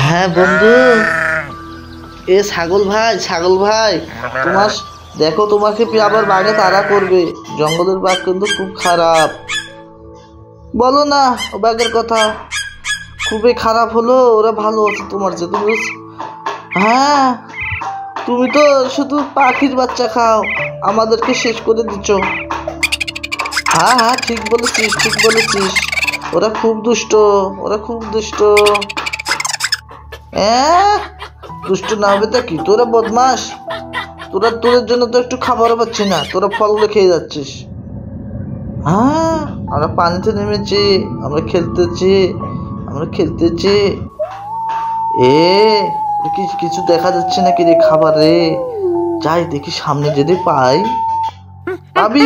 হ্যাঁ বন্ধু, এ ছাগল ভাই তোমার দেখো, তোমাকে আবার বাঘে তাড়া করবে। জঙ্গলের বাঘ কিন্তু খুব খারাপ। বলো না ও বাঘের কথা, খুবই খারাপ হলো। ওরা ভালো আছে তোমার যে তুমি। হ্যাঁ, তুমি তো শুধু পাখির বাচ্চা খাও, আমাদেরকে শেষ করে দিচ্ছ। হ্যাঁ, ঠিক বলেছিস। ওরা খুব দুষ্ট। দুষ্ট না হবে তা কি? তোরা বদমাস। তোদের জন্য তো একটু খাবারও পাচ্ছি না, তোরা ফলগুলো খেয়ে যাচ্ছিস। হ্যাঁ, আমরা পানিতে নেমেছি, আমরা খেলতেছি। কিছু দেখা যাচ্ছে না কি রে? খাবার রে, যাই দেখি সামনে যদি পাই। পাবি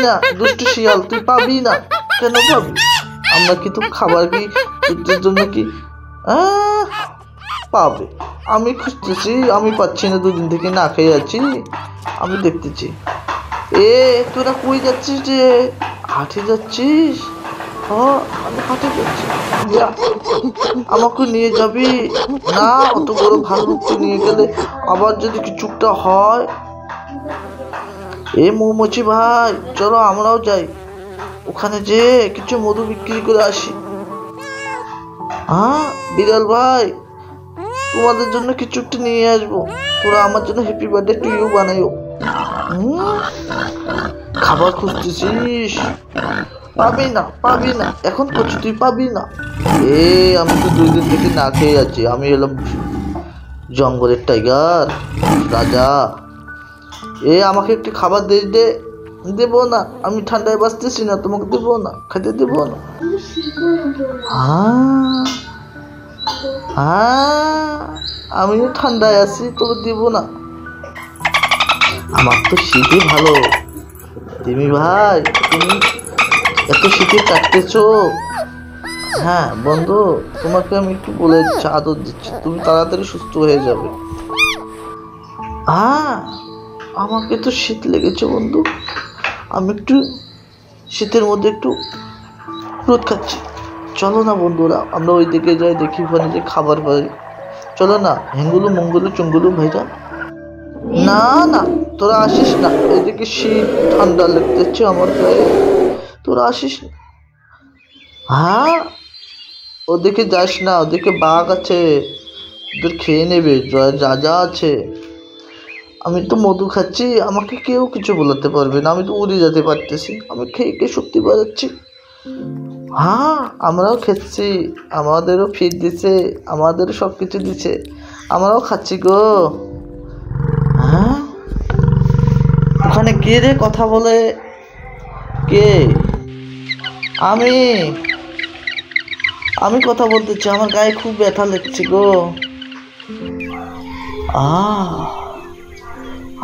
না দুষ্টু শিয়াল, তুই পাবি না। কেন পাবি? আমরা কি তো খাবার কি তোদের জন্য কি পাবে? আমি খুঁজতেছি, আমি পাচ্ছি না, দুদিন থেকে না খেয়ে আছি। আমি দেখতেছি। তোরা কই যাচ্ছিস রে? হাঁটে যাচ্ছিস? আমি হাঁটে যাচ্ছি। আমাকে নিয়ে যাবি না? অত বড় ভাল্লুককে নিয়ে গেলে আবার যদি কিছুটা হয়। মৌমাছি ভাই, চলো আমরাও যাই, ওখানে যে কিছু মধু বিক্রি করে আসি। বিড়াল ভাই, তোমাদের জন্য কিছু একটা নিয়ে আসবো, তোরা আমার জন্য হ্যাপি বার্থডে টু ইউ বানাইও। খাবার খুঁজতেছিস? পাবি না এখন করছি, তুই পাবি না। আমি তো 2 দিন থেকে না খেয়ে আছি। আমি এলাম জঙ্গলের টাইগার রাজা। আমাকে একটু খাবার দেবো না? আমি ঠান্ডায় বাঁচতেছি না, তোমাকে দেবো না, খেতে দেবো না। আমিও ঠান্ডায় আছি, তোকে দিব না। আমার তো শীতে ভালো। তুমি ভাই, তুমি এত শীতে কাটতেছো। হ্যাঁ বন্ধু, তোমাকে আমি একটু বলে দিচ্ছি, আদর দিচ্ছি, তুমি তাড়াতাড়ি সুস্থ হয়ে যাবে। আমাকে তো শীত লেগেছে বন্ধু, আমি একটু শীতের মধ্যে একটু রোদ খাচ্ছি। চলো না বন্ধুরা, আমরা ওই দিকে যাই, দেখি ওখানে যে খাবার পাই। চলো না, হেঙ্গুলু মঙ্গুলু চুঙ্গুলু ভাইরা। না, তোরা আসিস না, এদিকে শীত ঠান্ডা লাগতেছে আমার গায়ে, তোরা আসিস না। ওদিকে যাস না, ওদিকে বাঘ আছে, ওদের খেয়ে নেবে, যা আছে। আমি তো মধু খাচ্ছি, আমাকে কেউ কিছু বলাতে পারবে না, আমি তো উড়ে যেতে পারতেছি, আমি খেয়ে শক্তি বাড়াচ্ছি। আমরাও খেচ্ছি, আমাদেরও ফিট দিছে, আমাদেরও সব কিছু দিছে, আমরাও খাচ্ছি গো। ওখানে কে রে কথা বলে? কে? আমি কথা বলতেছি, আমার গায়ে খুব ব্যথা লাগছে গো।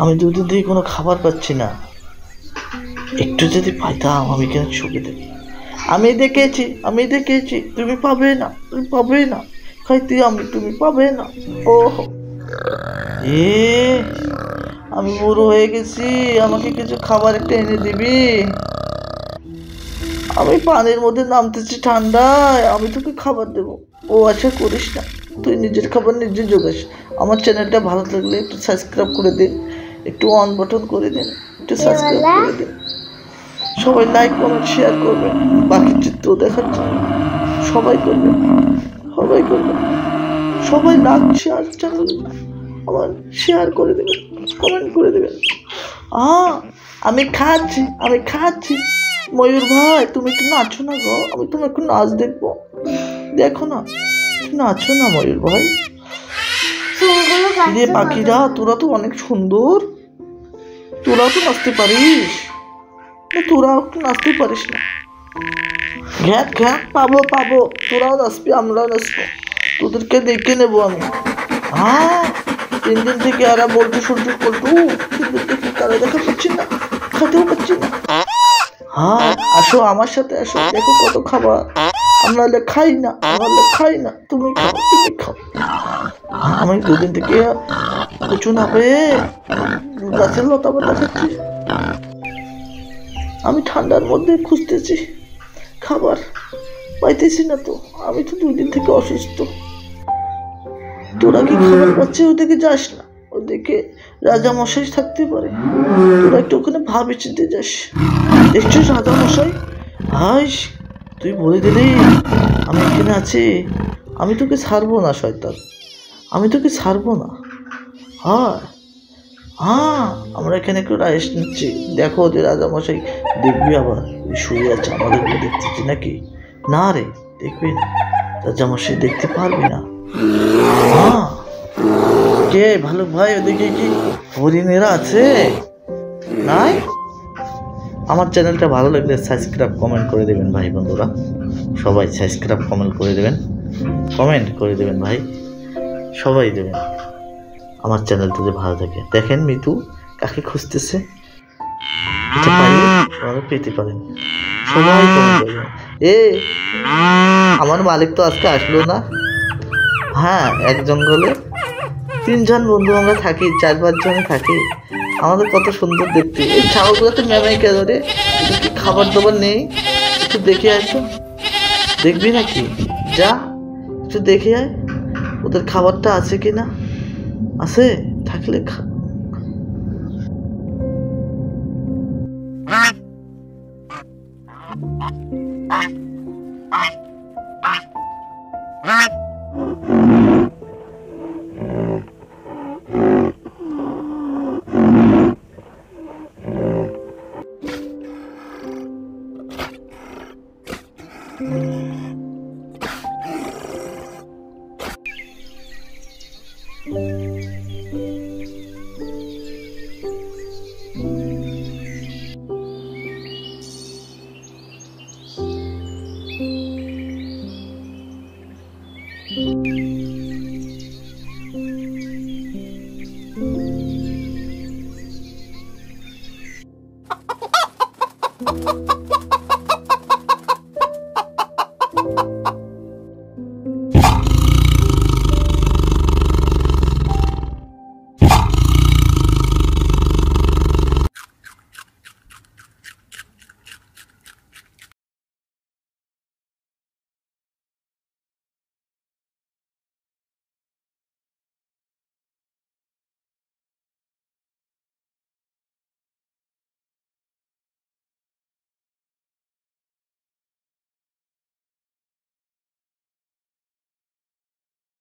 আমি 2 দিন থেকে কোনো খাবার পাচ্ছি না, একটু যদি পাইতাম আমি কেন ছুকে দেব। আমি দেখেছি, তুমি পাবে না খাইতে, তুমি পাবে না। আমি বুড়ো হয়ে গেছি, আমাকে কিছু খাবার একটা এনে দিবি? আমি পানির মধ্যে নামতেছি ঠান্ডায়, আমি তোকে খাবার দেবো। আচ্ছা করিস না, তুই নিজের খাবার নিজে জোগাস। আমার চ্যানেলটা ভালো লাগলে একটু সাবস্ক্রাইব করে দিন, একটু অন বাটন করে দিন, একটু সাবস্ক্রাইব করে দিন। সবাই লাইক কমেন্ট শেয়ার করবেন, বাকি চিত্র দেখার জন্য সবাই করবেন। সবাই লাইক চ্যানেল আমার শেয়ার করে দেবেন, কমেন্ট করে দেবেন। আমি খাচ্ছি। ময়ূর ভাই, তুমি একটু নাচো না গো, আমি তোমার একটু নাচ দেখবো। দেখো না, নাচো না ময়ূর ভাই। পাখিরা, তোরা তো অনেক সুন্দর, তোরাও তো নাচতে পারিস। তোরাও একটু নাচতে পারিস না? ঘ্যাট পাবো, তোরাও নাচবি, আমরাও নাচবো, তোদেরকে দেখে নেবো আমি। 3 দিন থেকে এরা বলতে শুনতে পল্টু, 3 দিন থেকে তারা দেখা পাচ্ছি না, খেতেও পাচ্ছি না। আসো আমার সাথে, আসো, দেখো কত খাবার। আমরা খাই না, তুমি খাও। আমি 2 দিন থেকে কিছু না পেয়ে গাছের লতা পাতা খাচ্ছি। আমি ঠান্ডার মধ্যে খুঁজতেছি খাবার, পাইতেছি না তো, আমি তো 2 দিন থেকে অসুস্থ। তোরা কি খাবার পাচ্ছে? ওদিকে যাস না, ওদিকে রাজামশাই থাকতে পারে। তোরা একটু ওখানে ভাবে চিনতে যাস। দেখছিস রাজামশাই? হাই, তুই বলে দিলি আমি এখানে আছি। আমি তোকে ছাড়বো না শয়তান, আমি তোকে ছাড়বো না। হ্যাঁ হ্যাঁ, আমরা এখানে একটু রাইস নিচ্ছি। দেখো ওদের রাজামশাই দেখবি আবার শুয়ে আছে, আমাদেরকে দেখতেছি নাকি? না রে, দেখবি না, রাজামশাই দেখতে পারবি না। হ্যাঁ, কে ভালুক ভাই, ওদিকে কি হরিণেরা আছে? নাই? আমার চ্যানেলটা ভালো লাগলে সাবস্ক্রাইব কমেন্ট করে দেবেন ভাই বন্ধুরা, সবাই সাবস্ক্রাইব কমেন্ট করে দেবেন, কমেন্ট করে দেবেন ভাই, সবাই দেবেন। আমার চ্যানেলটা যদি ভালো থাকে। দেখেন মিতু কাকে খুঁজতেছে, পেতে পারেন, সবাই কমেন্ট করবেন। আমার মালিক তো আজকে আসলো না। হ্যাঁ, এক জঙ্গলে 3 জন বন্ধু আমরা থাকি, 4-5 জন থাকি। আমাদের কত সুন্দর দেখতে। এই ছাগলগুলো তো ম্যামাই কেন রে? কি খাবার দাবার নেই? একটু দেখে আয় তো, দেখবি নাকি? যা একটু দেখে আয় ওদের খাবারটা আছে কি না। আছে, থাকলে খা।